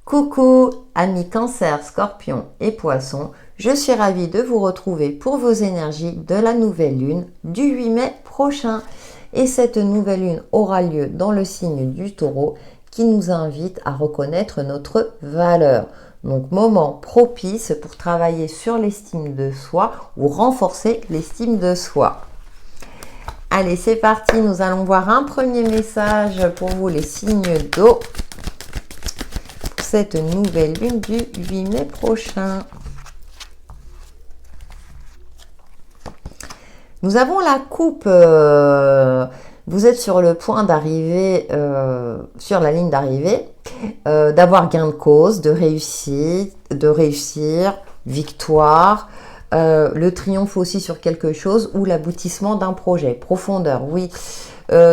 Coucou amis Cancer, Scorpion et Poissons, je suis ravie de vous retrouver pour vos énergies de la nouvelle lune du 8 mai prochain. Et cette nouvelle lune aura lieu dans le signe du Taureau qui nous invite à reconnaître notre valeur. Donc moment propice pour travailler sur l'estime de soi ou renforcer l'estime de soi. Allez, c'est parti, nous allons voir un premier message pour vous les signes d'eau. Cette nouvelle lune du 8 mai prochain. Nous avons la coupe. Vous êtes sur le point d'arriver, sur la ligne d'arrivée, d'avoir gain de cause, de réussir, victoire, le triomphe aussi sur quelque chose ou l'aboutissement d'un projet. Profondeur, oui,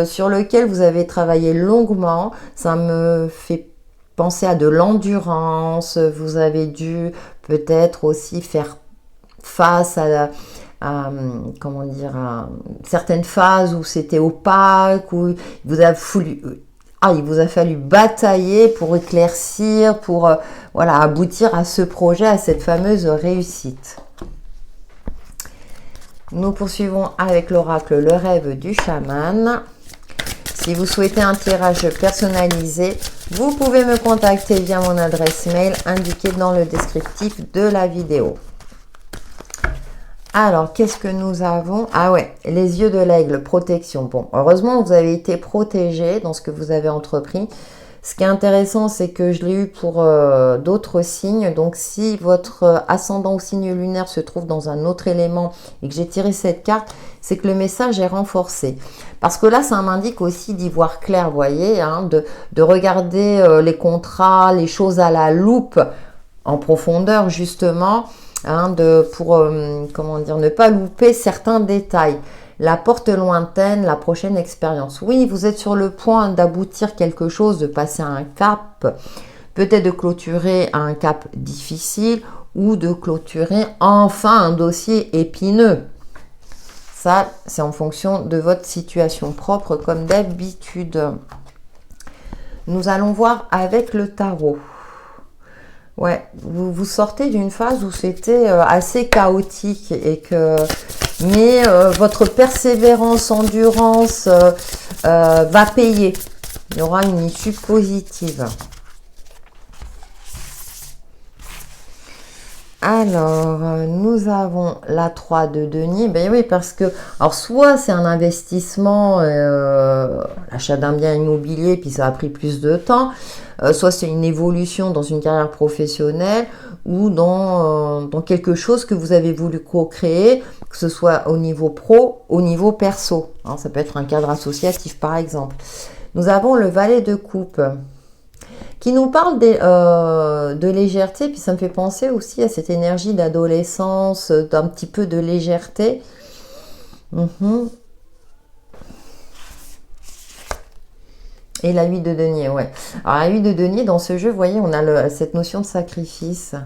sur lequel vous avez travaillé longuement. Ça me fait penser à de l'endurance, vous avez dû peut-être aussi faire face à comment dire, à certaines phases où c'était opaque, où il vous a fallu batailler pour éclaircir, pour voilà, aboutir à ce projet, à cette fameuse réussite. Nous poursuivons avec l'oracle Le Rêve du Chaman. Si vous souhaitez un tirage personnalisé, vous pouvez me contacter via mon adresse mail indiquée dans le descriptif de la vidéo. Alors, qu'est-ce que nous avons? Ah ouais, les yeux de l'aigle, protection. Bon, heureusement, vous avez été protégé dans ce que vous avez entrepris. Ce qui est intéressant, c'est que je l'ai eu pour d'autres signes. Donc, si votre ascendant ou signe lunaire se trouve dans un autre élément et que j'ai tiré cette carte, c'est que le message est renforcé. Parce que là, ça m'indique aussi d'y voir clair, vous voyez, hein, de regarder les contrats, les choses à la loupe, en profondeur, justement, hein, pour comment dire, ne pas louper certains détails. La porte lointaine, la prochaine expérience. Oui, vous êtes sur le point d'aboutir quelque chose, de passer à un cap, peut-être de clôturer un cap difficile ou de clôturer enfin un dossier épineux. Ça, c'est en fonction de votre situation propre comme d'habitude. Nous allons voir avec le tarot. Ouais, vous sortez d'une phase où c'était assez chaotique mais votre persévérance, endurance va payer. Il y aura une issue positive. Alors, nous avons la 3 de denier. Ben oui, parce que, alors soit c'est un investissement, l'achat d'un bien immobilier, puis ça a pris plus de temps, soit c'est une évolution dans une carrière professionnelle ou dans quelque chose que vous avez voulu co-créer, que ce soit au niveau pro, au niveau perso. Hein, ça peut être un cadre associatif, par exemple. Nous avons le valet de coupe qui nous parle de légèreté, puis ça me fait penser aussi à cette énergie d'adolescence, d'un petit peu de légèreté. Et la 8 de denier, ouais. Alors la 8 de denier, dans ce jeu, vous voyez, on a cette notion de sacrifice.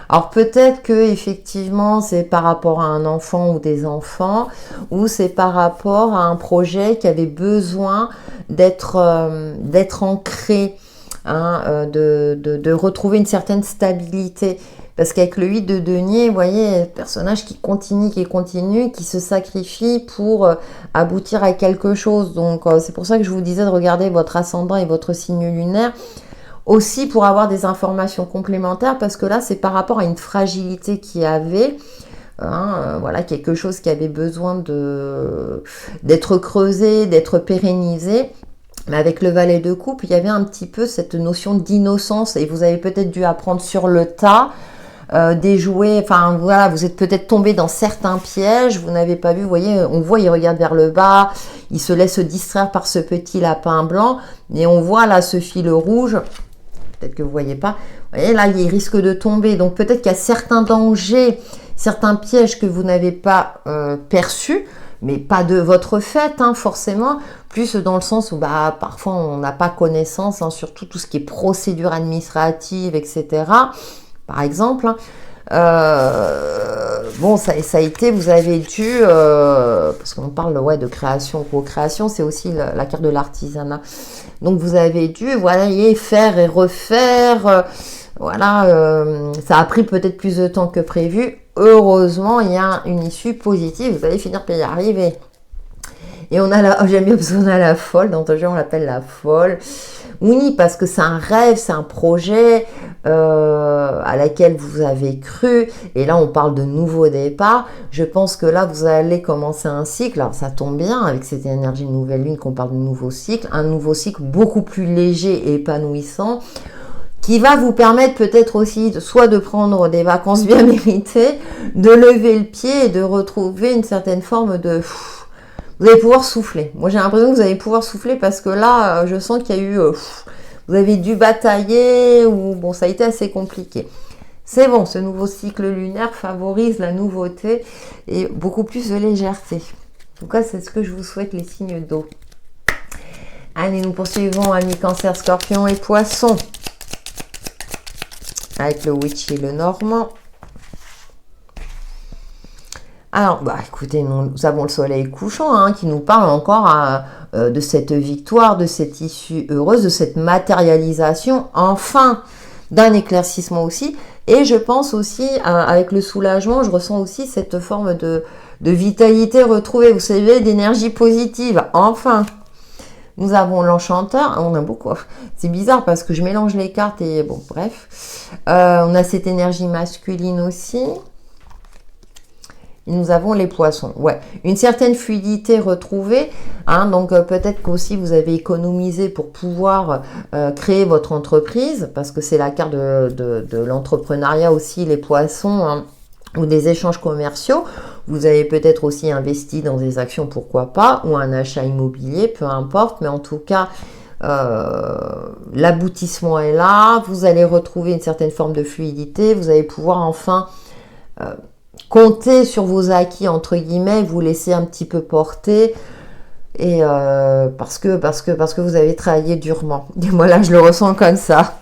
Alors peut-être que effectivement c'est par rapport à un enfant ou des enfants, ou c'est par rapport à un projet qui avait besoin d'être ancré, hein, de retrouver une certaine stabilité. Parce qu'avec le 8 de denier, vous voyez, personnage qui continue, qui se sacrifie pour aboutir à quelque chose. Donc c'est pour ça que je vous disais de regarder votre ascendant et votre signe lunaire, aussi pour avoir des informations complémentaires, parce que là c'est par rapport à une fragilité qu'il y avait, hein, voilà, quelque chose qui avait besoin d'être creusé, d'être pérennisé. Mais avec le valet de coupe, il y avait un petit peu cette notion d'innocence et vous avez peut-être dû apprendre sur le tas, déjouer, enfin voilà, vous êtes peut-être tombé dans certains pièges, vous n'avez pas vu, vous voyez, on voit, il regarde vers le bas, il se laisse distraire par ce petit lapin blanc, et on voit là ce fil rouge, peut-être que vous ne voyez pas, vous voyez, là il risque de tomber, donc peut-être qu'il y a certains dangers, certains pièges que vous n'avez pas perçus, mais pas de votre fait, hein, forcément, plus dans le sens où parfois on n'a pas connaissance, hein, surtout tout ce qui est procédure administrative, etc. Par exemple, Bon, ça a été, vous avez dû, parce qu'on parle ouais, de création, co-création, c'est aussi la carte de l'artisanat. Donc vous avez dû, voilà, faire et refaire. Voilà, ça a pris peut-être plus de temps que prévu. Heureusement, il y a une issue positive. Vous allez finir par y arriver. Et on a j'aime bien parce qu'on a la folle. Dans ton jeu, on l'appelle la folle. Oui, parce que c'est un rêve, c'est un projet à laquelle vous avez cru. Et là, on parle de nouveau départ. Je pense que là, vous allez commencer un cycle. Alors, ça tombe bien avec cette énergie de nouvelle lune qu'on parle de nouveau cycle. Un nouveau cycle beaucoup plus léger et épanouissant qui va vous permettre peut-être aussi soit de prendre des vacances bien méritées, de lever le pied et de retrouver une certaine forme de... Vous allez pouvoir souffler. Moi, j'ai l'impression que vous allez pouvoir souffler parce que là, je sens qu'il y a eu... vous avez dû batailler ou... Bon, ça a été assez compliqué. C'est bon, ce nouveau cycle lunaire favorise la nouveauté et beaucoup plus de légèreté. En tout cas, c'est ce que je vous souhaite, les signes d'eau. Allez, nous poursuivons, amis Cancer, Scorpion et Poisson. Avec le Witch et le Normand. Alors, bah, écoutez, nous avons le soleil couchant hein, qui nous parle encore de cette victoire, de cette issue heureuse, de cette matérialisation, enfin, d'un éclaircissement aussi. Et je pense aussi, avec le soulagement, je ressens aussi cette forme de vitalité retrouvée, vous savez, d'énergie positive, enfin. Nous avons l'enchanteur, on a beaucoup, c'est bizarre parce que je mélange les cartes et bon, bref. On a cette énergie masculine aussi. Et nous avons les poissons, ouais. Une certaine fluidité retrouvée, hein, donc peut-être qu'aussi vous avez économisé pour pouvoir créer votre entreprise, parce que c'est la carte de l'entrepreneuriat aussi, les poissons, hein, ou des échanges commerciaux. Vous avez peut-être aussi investi dans des actions, pourquoi pas, ou un achat immobilier, peu importe, mais en tout cas, l'aboutissement est là, vous allez retrouver une certaine forme de fluidité, vous allez pouvoir enfin compter sur vos acquis, entre guillemets, vous laisser un petit peu porter, et parce que vous avez travaillé durement. Et moi là, je le ressens comme ça,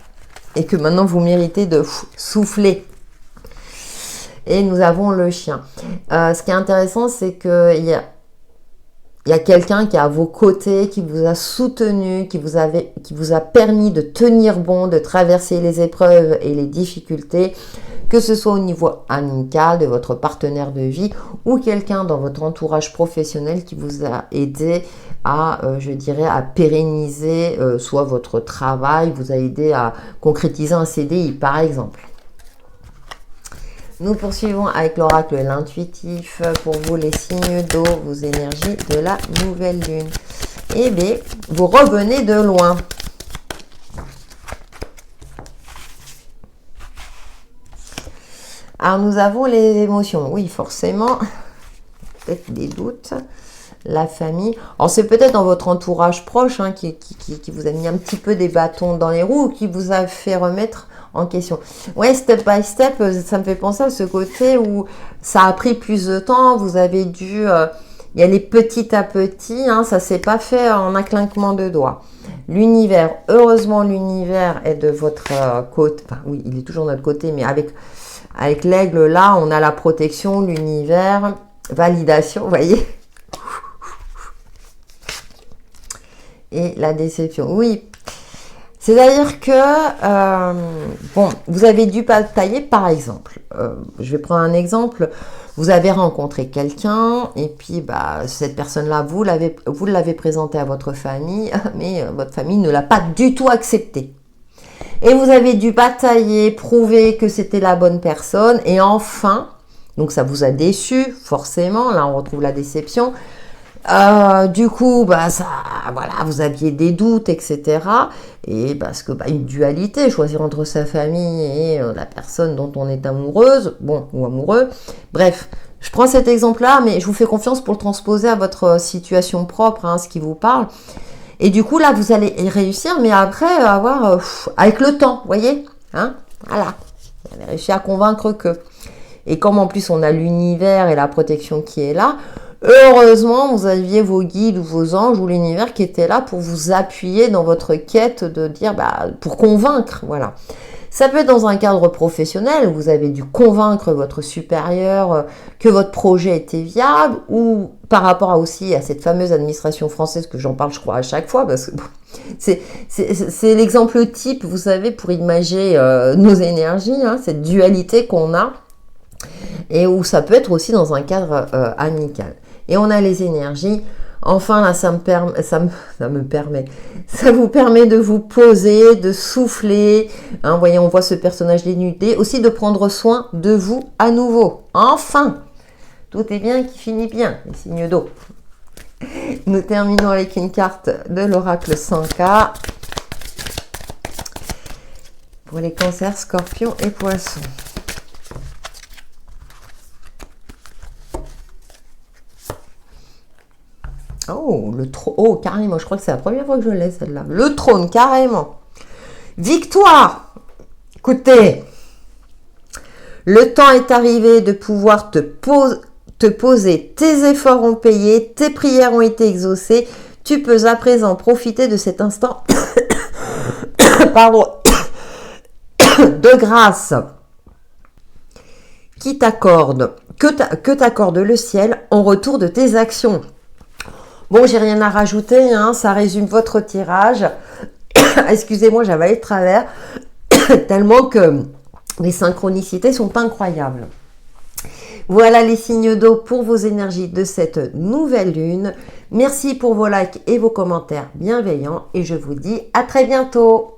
et que maintenant vous méritez de souffler. Et nous avons le chien. Ce qui est intéressant, c'est qu'il y a quelqu'un qui est à vos côtés, qui vous a soutenu, qui vous a permis de tenir bon, de traverser les épreuves et les difficultés, que ce soit au niveau amical, de votre partenaire de vie, ou quelqu'un dans votre entourage professionnel qui vous a aidé à, je dirais, à pérenniser soit votre travail, vous a aidé à concrétiser un CDI, par exemple. Nous poursuivons avec l'oracle l'intuitif. Pour vous, les signes d'eau, vos énergies de la nouvelle lune. Eh bien, vous revenez de loin. Alors, nous avons les émotions. Oui, forcément. Peut-être des doutes. La famille. Alors, c'est peut-être dans votre entourage proche hein, qui vous a mis un petit peu des bâtons dans les roues ou qui vous a fait remettre en question. Ouais, step by step, ça me fait penser à ce côté où ça a pris plus de temps, vous avez dû y aller petit à petit, hein, ça s'est pas fait en un clinquement de doigts. L'univers, heureusement l'univers est de votre côté, enfin oui, il est toujours de notre côté, mais avec l'aigle là, on a la protection, l'univers, validation, vous voyez. Et la déception, oui. C'est-à-dire que, bon, vous avez dû batailler, par exemple, je vais prendre un exemple, vous avez rencontré quelqu'un, et puis bah, cette personne-là, vous l'avez présenté à votre famille, mais votre famille ne l'a pas du tout accepté. Et vous avez dû batailler, prouver que c'était la bonne personne, et enfin, donc ça vous a déçu, forcément, là on retrouve la déception. Du coup, bah ça, voilà, vous aviez des doutes, etc. Et parce que bah, une dualité, choisir entre sa famille et la personne dont on est amoureuse, bon, ou amoureux. Bref, je prends cet exemple-là, mais je vous fais confiance pour le transposer à votre situation propre, hein, ce qui vous parle. Et du coup, là, vous allez y réussir, mais après avoir, avec le temps, vous voyez, hein, voilà, vous allez réussir à convaincre que. Et comme en plus on a l'univers et la protection qui est là. Heureusement, vous aviez vos guides ou vos anges ou l'univers qui étaient là pour vous appuyer dans votre quête de dire, bah, pour convaincre, voilà. Ça peut être dans un cadre professionnel, vous avez dû convaincre votre supérieur que votre projet était viable, ou par rapport aussi à cette fameuse administration française que j'en parle, je crois, à chaque fois, parce que bon, c'est l'exemple type, vous savez, pour imager nos énergies, hein, cette dualité qu'on a, et où ça peut être aussi dans un cadre amical. Et on a les énergies. Enfin, là, ça vous permet de vous poser, de souffler. Hein, voyez, on voit ce personnage dénudé. Aussi de prendre soin de vous à nouveau. Enfin, tout est bien qui finit bien, les signes d'eau. Nous terminons avec une carte de l'oracle 100K. Pour les cancers, scorpions et poissons. Oh, le trône. Oh, carrément, je crois que c'est la première fois que je l'ai, celle-là. Le trône, carrément. Victoire. Écoutez, le temps est arrivé de pouvoir te poser. Tes efforts ont payé, tes prières ont été exaucées. Tu peux à présent profiter de cet instant pardon, de grâce qui t'accorde, que t'accorde le ciel en retour de tes actions. Bon, j'ai rien à rajouter, hein, ça résume votre tirage. Excusez-moi, j'avais allé de travers, tellement que les synchronicités sont incroyables. Voilà les signes d'eau pour vos énergies de cette nouvelle lune. Merci pour vos likes et vos commentaires bienveillants et je vous dis à très bientôt.